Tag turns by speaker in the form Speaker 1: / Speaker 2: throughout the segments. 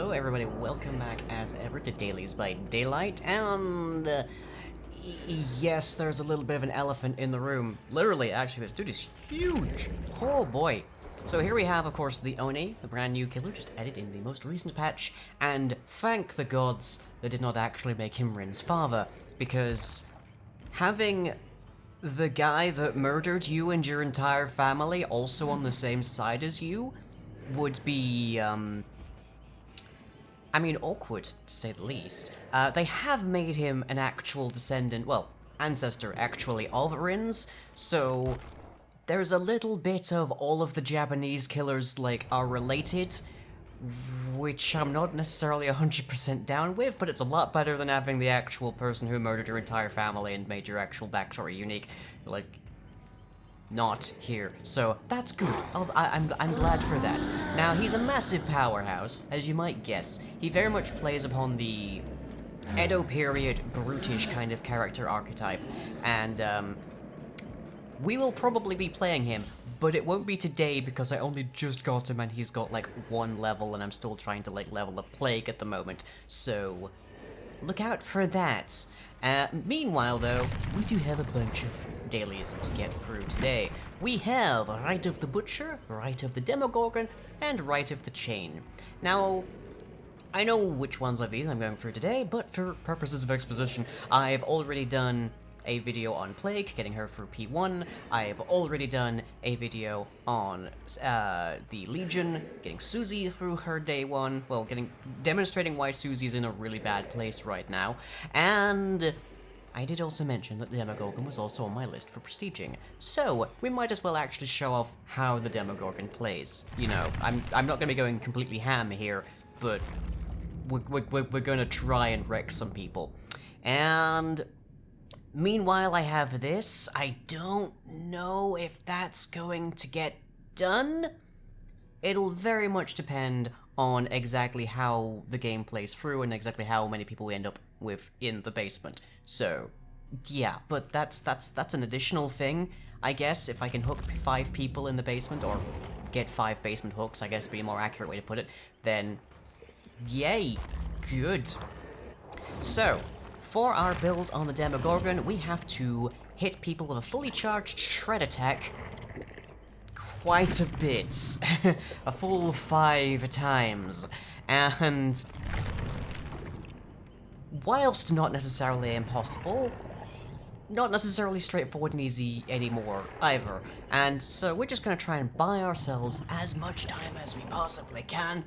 Speaker 1: hello everybody, welcome back as ever to Dailies by Daylight, and yes, there's a little bit of an elephant in the room. Literally, actually, this dude is huge. Oh boy. So here we have, of course, the Oni, the brand new killer, just added in the most recent patch, and thank the gods they did not actually make him Rin's father, because having the guy that murdered you and your entire family also on the same side as you would be, I mean, awkward, to say the least. They have made him an actual descendant, well, ancestor, actually, of Rin's, so there's a little bit of all of the Japanese killers, like, are related, which I'm not necessarily 100% down with, but it's a lot better than having the actual person who murdered your entire family and made your actual backstory unique, like, not here. So that's good. I'm glad for that. Now, he's a massive powerhouse, as you might guess. He very much plays upon the Edo period brutish kind of character archetype, and we will probably be playing him, but it won't be today because I only just got him and he's got like 1 level and I'm still trying to like level up Plague at the moment, so look out for that. Meanwhile though, we do have a bunch of dailies to get through today. We have Rite of the Butcher, Rite of the Demogorgon, and Rite of the Chain. Now, I know which ones of these I'm going through today, but for purposes of exposition, I've already done a video on Plague, getting her through P1. I've already done a video on the Legion, getting Susie through her day 1, well, demonstrating why Susie's in a really bad place right now, and I did also mention that the Demogorgon was also on my list for prestiging, so we might as well actually show off how the Demogorgon plays. You know, I'm not going to be going completely ham here, but we're going to try and wreck some people. And meanwhile, I have this. I don't know if that's going to get done. It'll very much depend on exactly how the game plays through and exactly how many people we end up with in the basement. So, yeah, but that's an additional thing, I guess. If I can hook 5 people in the basement, or get 5 basement hooks, I guess would be a more accurate way to put it, then yay, good. So, for our build on the Demogorgon, we have to hit people with a fully charged shred attack quite a bit. A full 5 times. And whilst not necessarily impossible, not necessarily straightforward and easy anymore either. And so we're just going to try and buy ourselves as much time as we possibly can.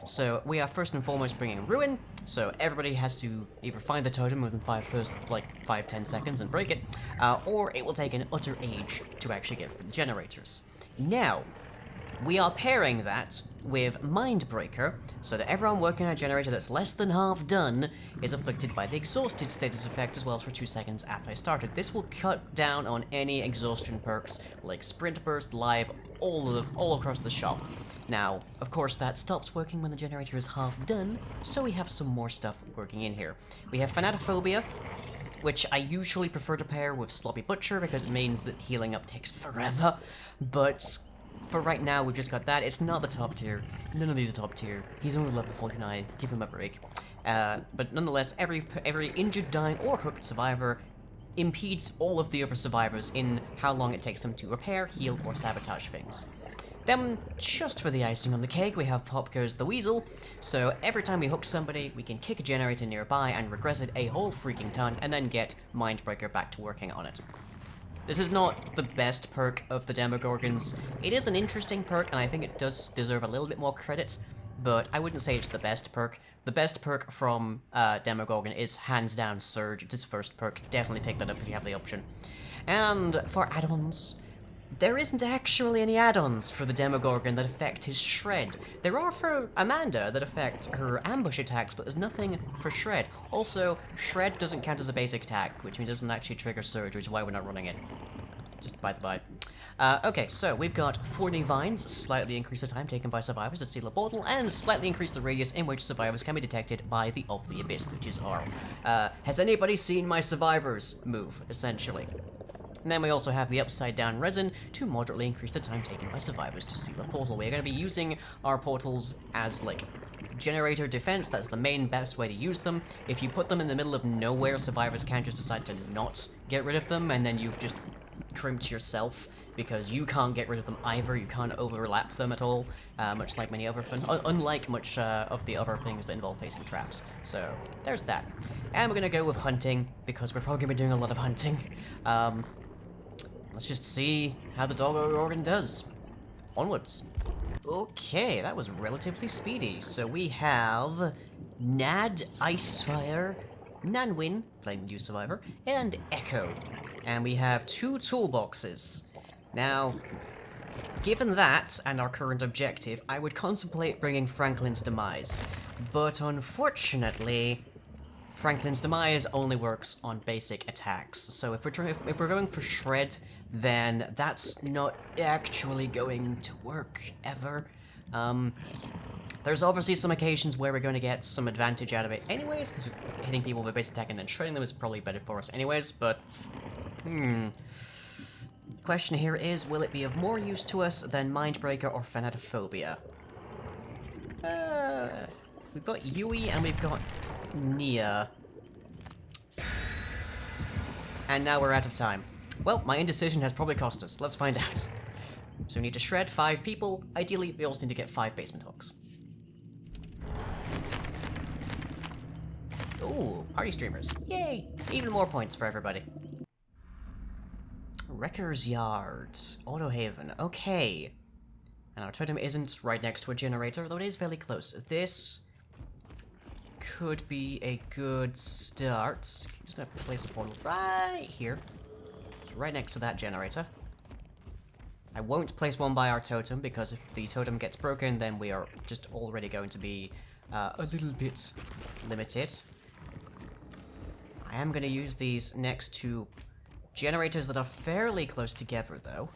Speaker 1: So we are first and foremost bringing Ruin, so everybody has to either find the totem within 5-10 seconds and break it, or it will take an utter age to actually get the generators. Now, we are pairing that with Mindbreaker, so that everyone working on a generator that's less than half done is afflicted by the exhausted status effect, as well as for 2 seconds after I started. This will cut down on any exhaustion perks like Sprint Burst, Live, all across the shop. Now, of course, that stops working when the generator is half done, so we have some more stuff working in here. We have Fanatophobia, which I usually prefer to pair with Sloppy Butcher because it means that healing up takes forever, but for right now we've just got that. It's not the top tier. None of these are top tier. He's only level 49. Give him a break. But nonetheless, every injured, dying, or hooked survivor impedes all of the other survivors in how long it takes them to repair, heal, or sabotage things. Then, just for the icing on the cake, we have Pop Goes the Weasel, so every time we hook somebody, we can kick a generator nearby and regress it a whole freaking ton, and then get Mindbreaker back to working on it. This is not the best perk of the Demogorgons. It is an interesting perk, and I think it does deserve a little bit more credit, but I wouldn't say it's the best perk. The best perk from Demogorgon is hands down Surge. It's his first perk. Definitely pick that up if you have the option. And for add-ons, there isn't actually any add-ons for the Demogorgon that affect his Shred. There are for Amanda that affect her ambush attacks, but there's nothing for Shred. Also, Shred doesn't count as a basic attack, which means it doesn't actually trigger Surge, which is why we're not running it. Just by the by. Okay, so we've got 40 vines, slightly increase the time taken by survivors to seal a portal, and slightly increase the radius in which survivors can be detected by the Of the Abyss, which is R. Has anybody seen my survivors move, essentially? And then we also have the upside down resin to moderately increase the time taken by survivors to seal a portal. We're going to be using our portals as, like, generator defense, that's the main best way to use them. If you put them in the middle of nowhere, survivors can just decide to not get rid of them, and then you've just crimped yourself, because you can't get rid of them either, you can't overlap them at all, much like many other unlike much of the other things that involve placing traps. So, there's that. And we're gonna go with hunting, because we're probably gonna be doing a lot of hunting. Let's just see how the doggo organ does. Onwards. Okay, that was relatively speedy. So we have Nad, Icefire, Nanwin, playing New Survivor, and Echo. And we have 2 toolboxes. Now, given that, and our current objective, I would contemplate bringing Franklin's Demise. But unfortunately, Franklin's Demise only works on basic attacks. So if we're going for Shred, then that's not actually going to work, ever. There's obviously some occasions where we're going to get some advantage out of it anyways, because hitting people with a base attack and then shredding them is probably better for us anyways, but... The question here is, will it be of more use to us than Mindbreaker or Fanatophobia? We've got Yui and we've got Nia. And now we're out of time. Well, my indecision has probably cost us. Let's find out. So we need to shred 5 people. Ideally, we also need to get 5 basement hooks. Ooh, party streamers. Yay! Even more points for everybody. Wrecker's Yard. Auto Haven. Okay. And our totem isn't right next to a generator, though it is fairly close. This could be a good start. I'm just gonna place a portal right here. It's right next to that generator. I won't place one by our totem, because if the totem gets broken, then we are just already going to be a little bit limited. I am going to use these next to generators that are fairly close together, though.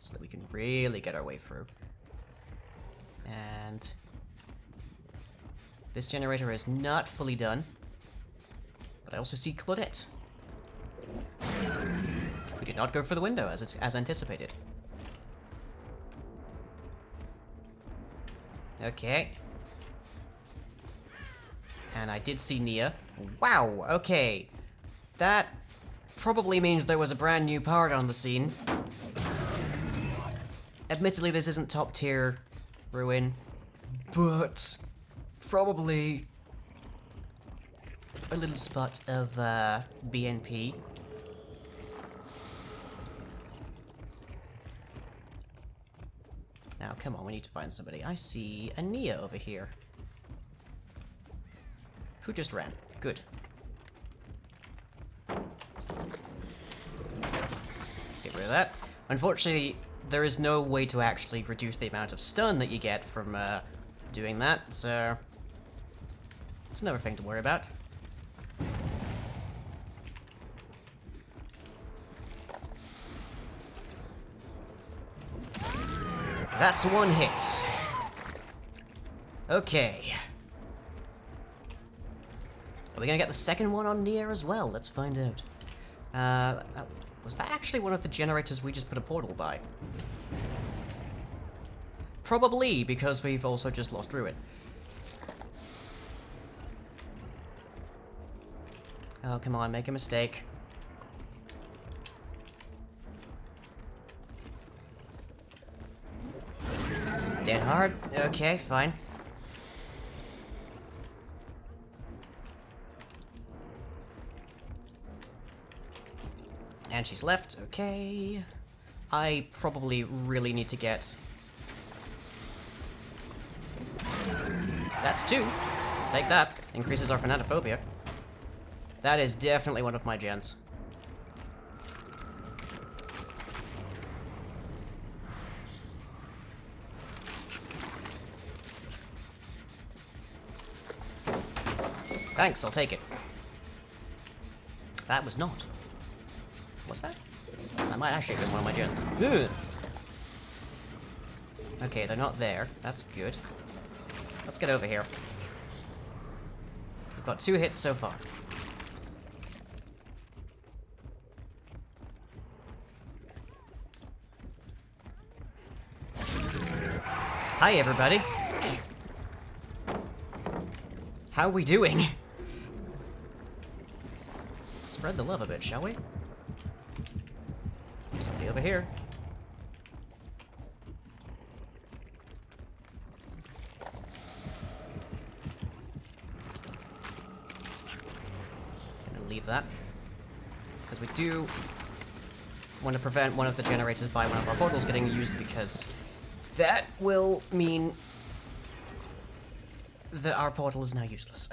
Speaker 1: So that we can really get our way through. And this generator is not fully done. But I also see Claudette. We did not go for the window as anticipated. Okay. And I did see Nia. Wow, okay. That probably means there was a brand new part on the scene. Admittedly, this isn't top tier ruin, but probably a little spot of BNP. Now, come on, we need to find somebody. I see a Nia over here. Who just ran? Good. Get rid of that. Unfortunately, there is no way to actually reduce the amount of stun that you get from doing that, so it's another thing to worry about. That's 1 hit. Okay. Are we gonna get the second one on Nia as well? Let's find out. Was that actually one of the generators we just put a portal by? Probably, because we've also just lost Ruin. Oh, come on, make a mistake. Dead hard? Okay, fine. And she's left, okay. I probably really need to get... That's 2. Take that. Increases our Fanatophobia. That is definitely one of my gens. Thanks, I'll take it. That was not. What's that? That might actually have been one of my gens. Ugh. Okay, they're not there. That's good. Let's get over here. We've got 2 hits so far. Hi, everybody. How are we doing? Spread the love a bit, shall we? Somebody over here. Gonna leave that. Because we do want to prevent one of the generators by one of our portals getting used, because that will mean that our portal is now useless.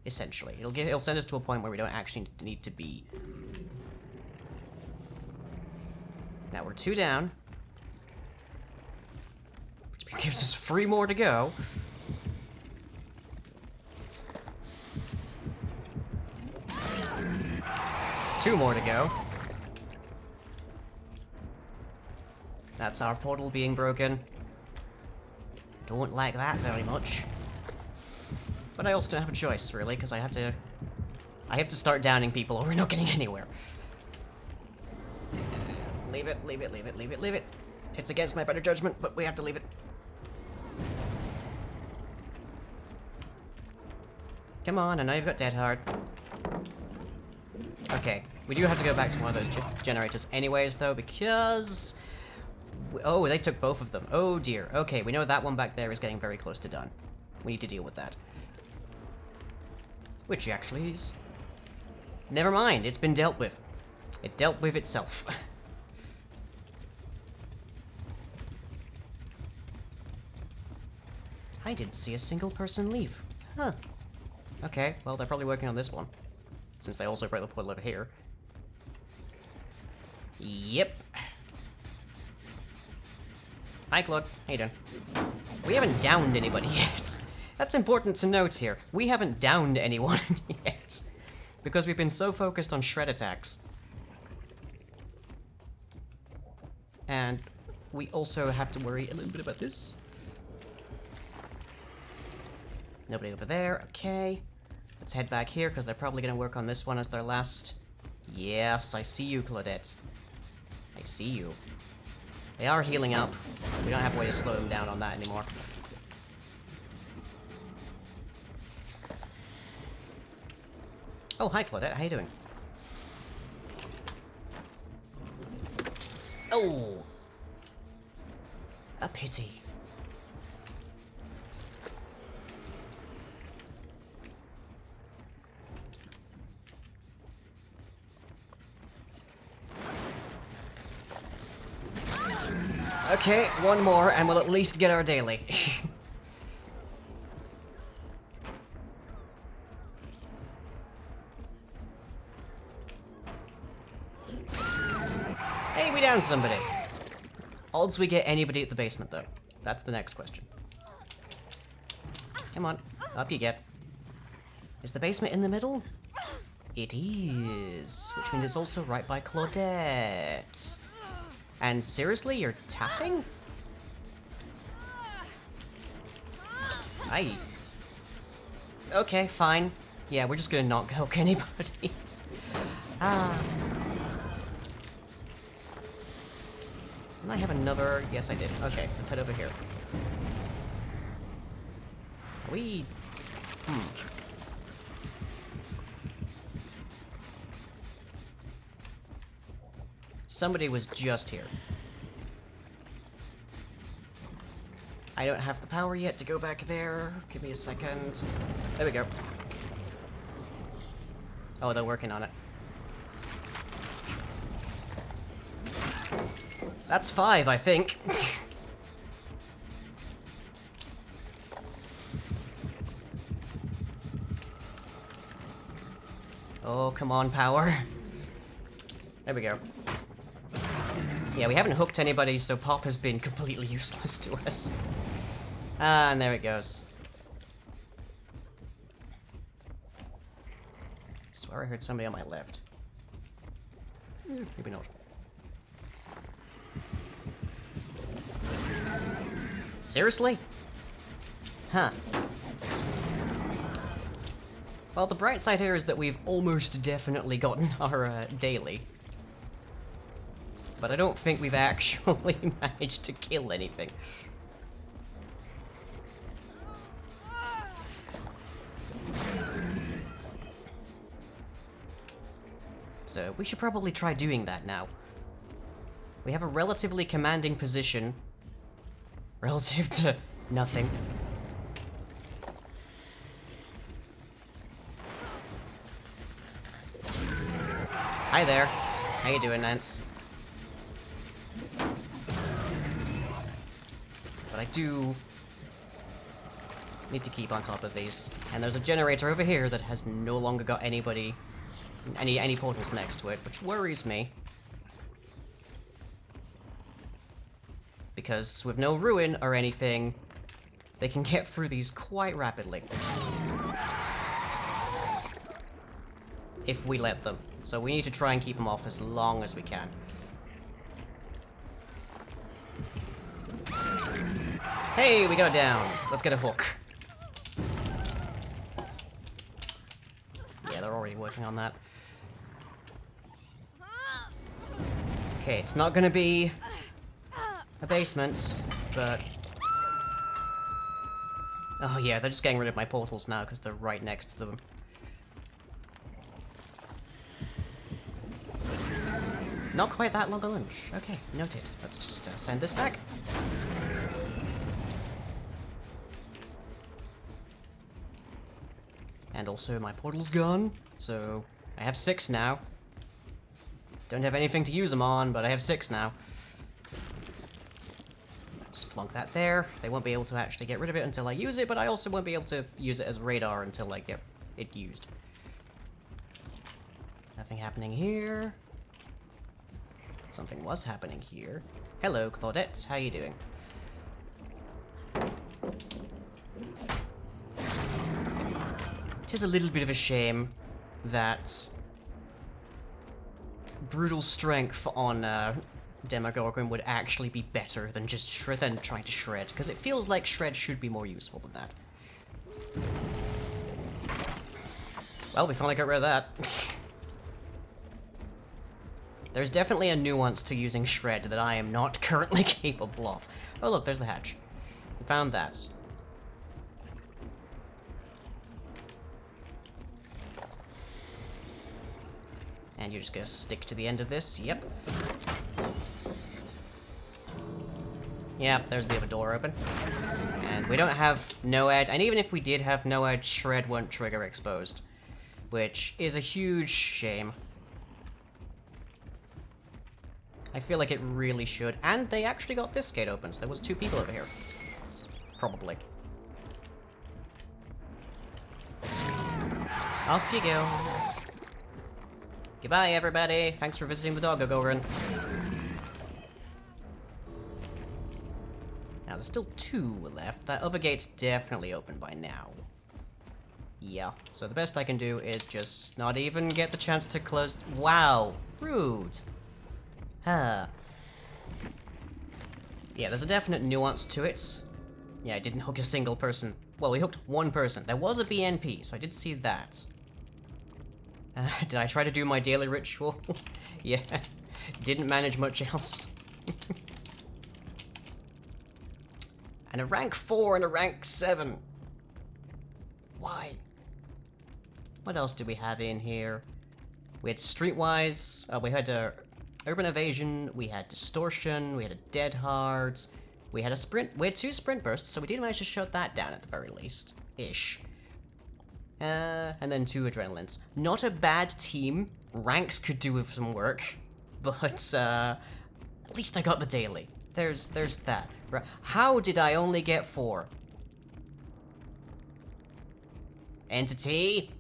Speaker 1: Essentially. It'll send us to a point where we don't actually need to be. Now we're 2 down. Which gives us 3 more to go. Two more to go. That's our portal being broken. Don't like that very much. But I also don't have a choice, really, because I have to start downing people or we're not getting anywhere. Leave it, leave it, leave it, leave it, leave it. It's against my better judgment, but we have to leave it. Come on, I know you've got Dead Hard. Okay, we do have to go back to one of those generators anyways, though, because... Oh, they took both of them. Oh, dear. Okay, we know that one back there is getting very close to done. We need to deal with that. Which actually is... Never mind, it's been dealt with. It dealt with itself. I didn't see a single person leave. Huh. Okay, well, they're probably working on this one. Since they also broke the portal over here. Yep. Hi, Claude. How you doing? We haven't downed anybody yet. That's important to note here. We haven't downed anyone yet. Because we've been so focused on shred attacks. And we also have to worry a little bit about this. Nobody over there. Okay. Let's head back here, because they're probably going to work on this one as their last. Yes, I see you, Claudette. I see you. They are healing up. We don't have a way to slow them down on that anymore. Oh, hi, Claudette. How you doing? Oh! A pity. Okay, one more, and we'll at least get our daily. Hey, we downed somebody. Odds we get anybody at the basement, though. That's the next question. Come on, up you get. Is the basement in the middle? It is, which means it's also right by Claudette. And seriously, you're tapping? Aye. Okay, fine. Yeah, we're just gonna not hook anybody. Ah. Didn't I have another? Yes, I did. Okay, let's head over here. Are we... Somebody was just here. I don't have the power yet to go back there. Give me a second. There we go. Oh, they're working on it. That's 5, I think. Oh, come on, power. There we go. Yeah, we haven't hooked anybody, so Pop has been completely useless to us. Ah, and there it goes. I swear I heard somebody on my left. Maybe not. Seriously? Huh. Well, the bright side here is that we've almost definitely gotten our daily. But I don't think we've actually managed to kill anything. So we should probably try doing that now. We have a relatively commanding position relative to nothing. Hi there. How you doing, Nance? But I do need to keep on top of these. And there's a generator over here that has no longer got anybody, any portals next to it, which worries me. Because with no ruin or anything, they can get through these quite rapidly. If we let them. So we need to try and keep them off as long as we can. Hey, we got it down. Let's get a hook. Yeah, they're already working on that. Okay, it's not gonna be a basement, but... Oh yeah, they're just getting rid of my portals now because they're right next to them. Not quite that long a lunch. Okay, noted. Let's just send this back. And also my portal's gone, so I have 6 now. Don't have anything to use them on, but I have 6 now. Just plonk that there. They won't be able to actually get rid of it until I use it, but I also won't be able to use it as radar until I get it used. Nothing happening here. Something was happening here. Hello, Claudette. How you doing? It is a little bit of a shame that brutal strength on Demogorgon would actually be better than just trying to shred, because it feels like shred should be more useful than that. Well, we finally got rid of that. There's definitely a nuance to using shred that I am not currently capable of. Oh look, there's the hatch. We found that. And you're just gonna stick to the end of this, yep. Yep, there's the other door open. And we don't have no edge, and even if we did have no edge, shred won't trigger exposed. Which is a huge shame. I feel like it really should. And they actually got this gate open, so there was 2 people over here. Probably. Off you go. Goodbye, everybody. Thanks for visiting the Doggo run. Now, there's still 2 left. That other gate's definitely open by now. Yeah, so the best I can do is just not even get the chance to close... Wow, rude. Huh. Yeah, there's a definite nuance to it. Yeah, I didn't hook a single person. Well, we hooked 1 person. There was a BNP, so I did see that. Did I try to do my daily ritual? Yeah, didn't manage much else. And a rank 4 and a rank 7. Why? What else do we have in here? We had Streetwise, we had Urban Evasion, we had Distortion, we had a Dead Hard, we had a Sprint, we had 2 Sprint Bursts, so we did manage to shut that down at the very least. Ish. And then 2 Adrenalines. Not a bad team. Ranks could do with some work, but at least I got the daily. There's that. How did I only get 4? Entity?